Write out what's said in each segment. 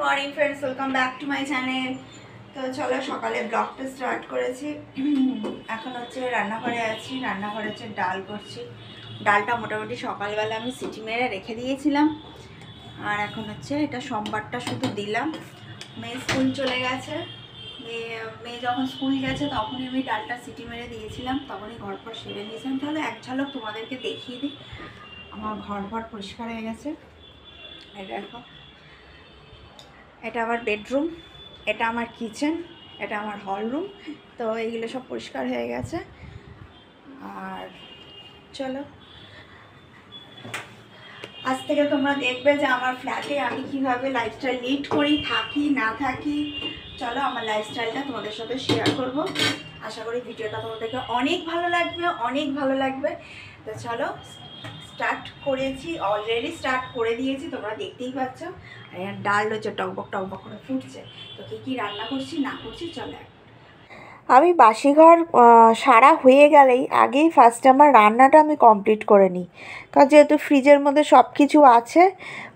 Morning friends, welcome back to my channel. তো চলো সকালে ব্লগটা স্টার্ট করেছি। এখন হচ্ছে রান্নাঘরে আছি, রান্নাঘরে হচ্ছে ডাল করছি। ডালটা মোটামুটি সকালবেলা আমি সিটি মেরে রেখে দিয়েছিলাম, আর এখন হচ্ছে এটা সোমবারটা শুধু দিলাম। মেয়ে স্কুল চলে গেছে, মেয়ে যখন স্কুল গেছে তখনই আমি ডালটা সিটি মেরে দিয়েছিলাম, তখনই ঘর পর সেরে নিয়েছিলাম। তাহলে এক ঝলক তোমাদেরকে দেখিয়ে দিই। আমার ঘর পরিষ্কার হয়ে গেছে। এই দেখো, এটা আমার বেডরুম, এটা আমার কিচেন, এটা আমার হল রুম। তো এইগুলো সব পরিষ্কার হয়ে গেছে। আর চলো, আজ থেকে তোমরা দেখবে যে আমার ফ্ল্যাটে আমি কীভাবে লাইফস্টাইল লিড করি, থাকি না থাকি। চলো আমার লাইফস্টাইলটা তোমাদের সাথে শেয়ার করব। আশা করি ভিডিওটা তোমাদেরকে অনেক ভালো লাগবে, অনেক ভালো লাগবে। তো চলো স্টার্ট করেছি, অলরেডি স্টার্ট করে দিয়েছি, তোমরা দেখতেই পাচ্ছ। আর ডাল হচ্ছে টকবক টকবক করে ফুটছে। তো কী রান্না করছি না করছি চলো। আমি বাসিঘর সারা হয়ে গেলেই আগেই ফার্স্টে আমার রান্নাটা আমি কমপ্লিট করে নিই, কারণ যেহেতু ফ্রিজের মধ্যে সব কিছু আছে,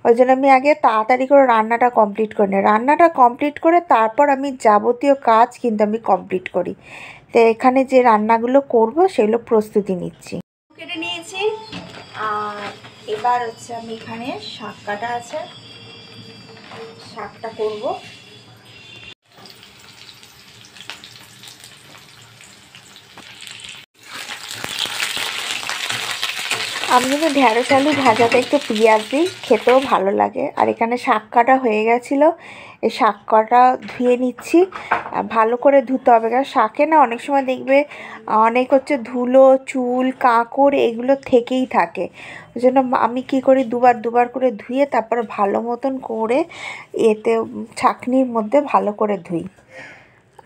ওই জন্য আমি আগে তাড়াতাড়ি করে রান্নাটা কমপ্লিট করে নিই। রান্নাটা কমপ্লিট করে তারপর আমি যাবতীয় কাজ কিন্তু আমি কমপ্লিট করি। তো এখানে যে রান্নাগুলো করব সেগুলো প্রস্তুতি নিচ্ছি। কেটে নিয়েছি, আর এবার হচ্ছে আমি এখানে শাক কাটা আছে, শাকটা করব। আমি কিন্তু ঢ্যাঁড়স আলু ভাজাতে একটু পেঁয়াজ দিই, খেতেও ভালো লাগে। আর এখানে শাক কাটা হয়ে গেছিলো, এই শাক কাটা ধুয়ে নিচ্ছি। ভালো করে ধুতে হবে, কারণ শাকে না অনেক সময় দেখবে অনেক হচ্ছে ধুলো, চুল, কাঁকড় এগুলো থেকেই থাকে। ওই জন্য আমি কী করি, দুবার করে ধুয়ে তারপর ভালো মতন করে এতে ছাঁকনির মধ্যে ভালো করে ধুই।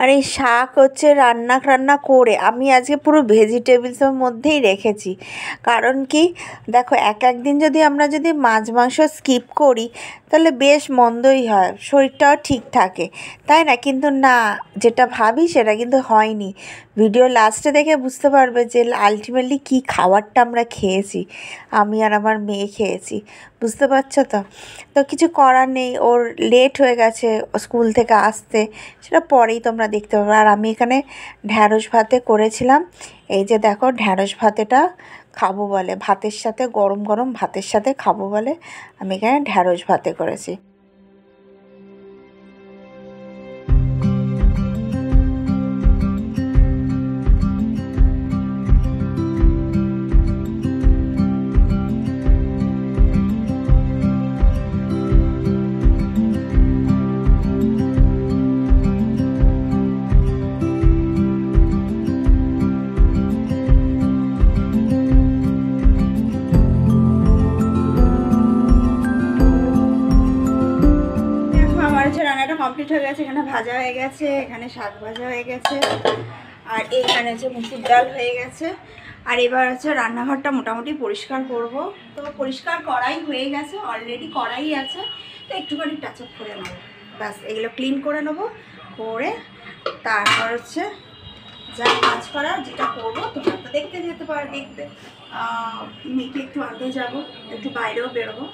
আর এই শাক হচ্ছে রান্না করে আমি আজকে পুরো ভেজিটেবলসের মধ্যেই রেখেছি। কারণ কি দেখো, একদিন আমরা যদি মাছ মাংস স্কিপ করি তাহলে বেশ মন্দই হয়, শরীরটাও ঠিক থাকে, তাই না? কিন্তু না, যেটা ভাবি সেটা কিন্তু হয়নি। ভিডিও লাস্টে দেখে বুঝতে পারবে যে আলটিমেটলি কী খাবারটা আমরা খেয়েছি, আমি আর আমার মেয়ে খেয়েছি। বুঝতে পারছো তো? তো কিছু করার নেই, ওর লেট হয়ে গেছে স্কুল থেকে আসতে, সেটা পরেই তোমরা দেখতে পাবে। আর আমি এখানে ঢ্যাঁড়স ভাতে করেছিলাম। এই যে দেখো, ঢ্যাঁড়স ভাতেটা খাবো বলে, ভাতের সাথে গরম গরম ভাতের সাথে খাবো বলে আমি এখানে ঢ্যাঁড়স ভাতে করেছি। রান্নাটা কমপ্লিট হয়ে গেছে, এখানে ভাজা হয়ে গেছে, এখানে শাক ভাজা হয়ে গেছে, আর এইখানে হচ্ছে মুসুর ডাল হয়ে গেছে। আর এবার হচ্ছে রান্নাঘরটা মোটামুটি পরিষ্কার করব। তো পরিষ্কার করাই হয়ে গেছে, অলরেডি করাই আছে, তো একটুখানি টাচ আপ করে নেবো, ব্যাস এগুলো ক্লিন করে নেবো, করে তারপর হচ্ছে যা কাজ করা যেটা করবো তোমরা তো দেখতে যেতে পারো, দেখবে। মেয়েকে একটু আনতে যাবো, একটু বাইরেও বেরোবো।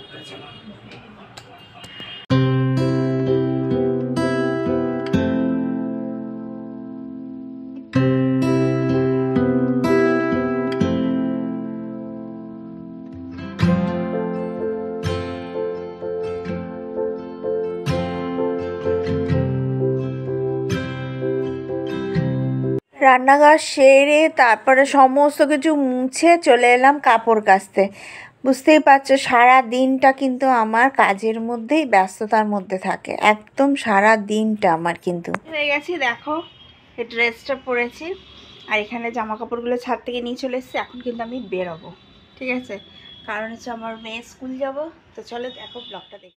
রান্নাঘর সেরে তারপরে সমস্ত কিছু মুছে চলে এলাম কাপড় কাচতে। বুঝতেই পারছো, সারা দিনটা কিন্তু আমার কাজের মধ্যেই, ব্যস্ততার মধ্যে থাকে, একদম সারা দিনটা আমার কিন্তু হয়ে গেছি। দেখো, এই ড্রেসটা পরেছি, আর এখানে জামা কাপড়গুলো ছাদ থেকে নিয়ে চলে এসেছি। এখন কিন্তু আমি বেরোবো, ঠিক আছে? কারণ হচ্ছে আমার মেয়ে স্কুল যাব। তো চলো দেখো, ব্লগটা দেখো।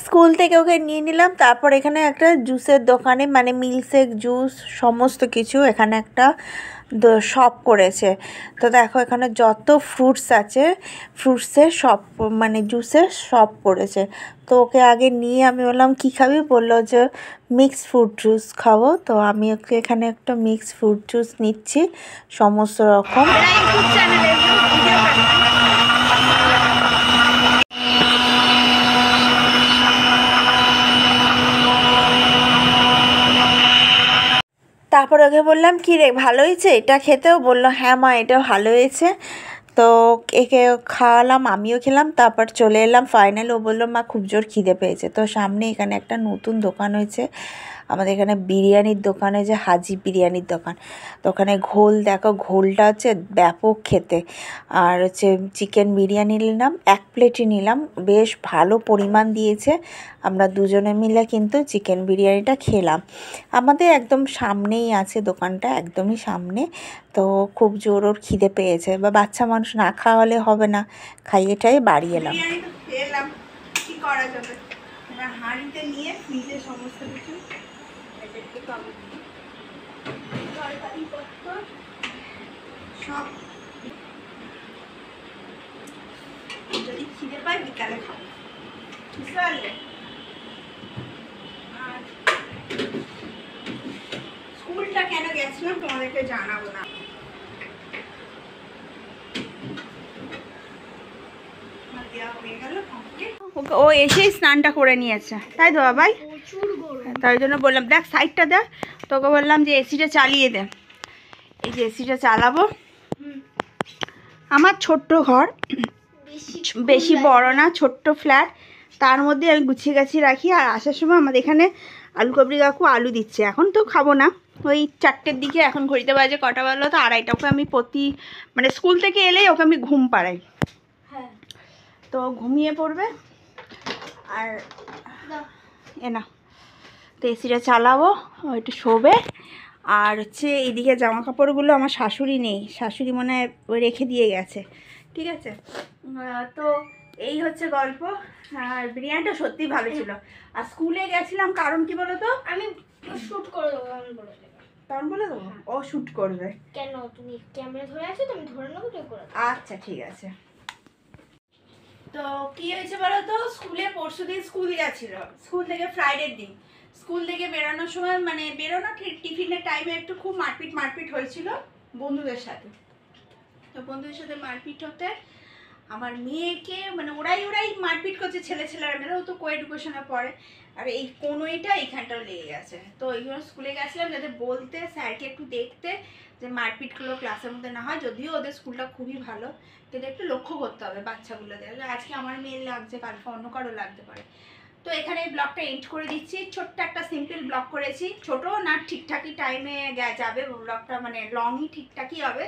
স্কুল থেকে ওকে নিয়ে নিলাম, তারপর এখানে একটা জুসের দোকানে, মানে মিল্কশেক, জুস, সমস্ত কিছু এখানে একটা সব করেছে। তো দেখো এখানে যত ফ্রুটস আছে ফ্রুটসের সব মানে জুসের সব করেছে। তো ওকে আগে নিয়ে আমি বললাম কী খাবি, বললো যে মিক্সড ফ্রুট জুস খাবো। তো আমি ওকে এখানে একটা মিক্সড ফ্রুট জুস নিচ্ছি সমস্ত রকম। তারপর ওকে বললাম কী রে ভালো হয়েছে এটা খেতেও? বললো হ্যাঁ মা এটা ভালো হয়েছে। তো একে খাওয়ালাম, আমিও খেলাম, তারপর চলে এলাম ফাইনাল। ও বললো মা খুব জোর খিদে পেয়েছে। তো সামনে এখানে একটা নতুন দোকান হয়েছে আমাদের এখানে, বিরিয়ানির দোকান হয়েছে, হাজি বিরিয়ানির দোকান। তো ওখানে ঘোল দেখো, ঘোলটা হচ্ছে ব্যাপক খেতে। আর হচ্ছে চিকেন বিরিয়ানি নিলাম, 1 প্লেটই নিলাম, বেশ ভালো পরিমাণ দিয়েছে। আমরা দুজনে মিলে কিন্তু চিকেন বিরিয়ানিটা খেলাম। আমাদের একদম সামনেই আছে দোকানটা, একদমই সামনে। তো খুব জোর ওর খিদে পেয়েছে, বা বাচ্চা মানুষ না খাওয়ালে হবে না, খাইয়েটাই বাড়ি এলাম। খেলাম, কি করা যাবে, এবার হাঁড়িতে নিয়ে ফ্রিজে সমস্ত কিছু সব, যদি খিদে পাই বিকালে খাবো, বুঝতে পারলে? আর স্কুলটা কেন গেছিলাম তোমাদেরকে জানাবো না। ও এসেই স্নানটা করে নিয়েছে, তাই তো বাবাই? তাই জন্য বললাম দেখ সাইডটা দেখ, তোকে বললাম যে এসিটা চালিয়ে দে। এই যে এসিটা চালাবো। আমার ছোট্ট ঘর, বেশি বড় না, ছোট্ট ফ্ল্যাট, তার মধ্যে আমি গুছিয়ে গাছিয়ে রাখি। আর আসার সময় আমাদের এখানে আলু কাবলি কাকু আলু দিচ্ছে, এখন তো খাবো না, ওই 4টের দিকে, এখন ঘড়িতে বাজে কটা বাজলো তো 2:30। ওকে আমি মানে স্কুল থেকে এলেই ওকে আমি ঘুম পাড়াই, তো ঘুমিয়ে পড়বে। আর না, তো এসিটা চালাবো, ও একটু শোবে। আর হচ্ছে এইদিকে জামা কাপড়গুলো আমার শাশুড়ি নেই, শাশুড়ি মনে হয় ওই রেখে দিয়ে গেছে, ঠিক আছে? তো এই হচ্ছে গল্প। আর বিরিয়ানিটা সত্যি ভালো ছিল। আর স্কুলে গেছিলাম কারণ কি বলো তো, আমি শ্যুট করে দেবো, আমি বলে দেবো। তখন বলে দেবো ও শ্যুট করবে। কেন, তুমি ক্যামেরা ধরে আছো তো, আমি ধরে নেবো, তুমি করে দেবো। আচ্ছা ঠিক আছে। তো কি হয়েছে বলো তো, স্কুলে পরশুদিন স্কুল গেছিল, স্কুল থেকে ফ্রাইডের দিন স্কুল থেকে বেরোনোর সময়, মানে বেরোনো টিফিনের টাইমে একটু খুব মারপিট হয়েছিল বন্ধুদের সাথে। তো বন্ধুদের সাথে মারপিট হতে আমার মেয়েকে, মানে ওরাই মারপিট করছে, ছেলেরা মেয়েরা, ও তো কোএডুকেশনে পড়ে। আর এই কোনোইটা এইখানটাও লেগে গেছে। তো এই জন্য স্কুলে গেছিলাম যাতে বলতে, স্যারকে একটু দেখতে যে মারপিটগুলো ক্লাসের মধ্যে না হয়। যদিও ওদের স্কুলটা খুবই ভালো, কিন্তু একটু লক্ষ্য করতে হবে বাচ্চাগুলোদের। আজকে আমার মেয়ের লাগছে, কালকে অন্য কারো লাগতে পারে। তো এখানে এই ব্লগটা এন্ড করে দিচ্ছি। ছোট্ট একটা সিম্পল ব্লগ করেছি, ছোটো না, ঠিকঠাকই টাইমে যাবে ব্লগটা, মানে লংই ঠিকঠাকই হবে।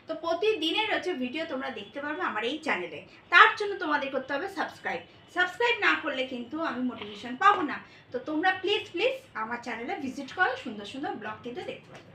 তো প্রতিদিনের হচ্ছে ভিডিও তোমরা দেখতে পারবে আমার এই চ্যানেলে। তার জন্য তোমাদের করতে হবে সাবস্ক্রাইব না করলে কিন্তু আমি মোটিভেশন পাবো না। তো তোমরা প্লিজ আমার চ্যানেলে ভিজিট করো, সুন্দর সুন্দর ব্লগ কিন্তু দেখতে পাবে।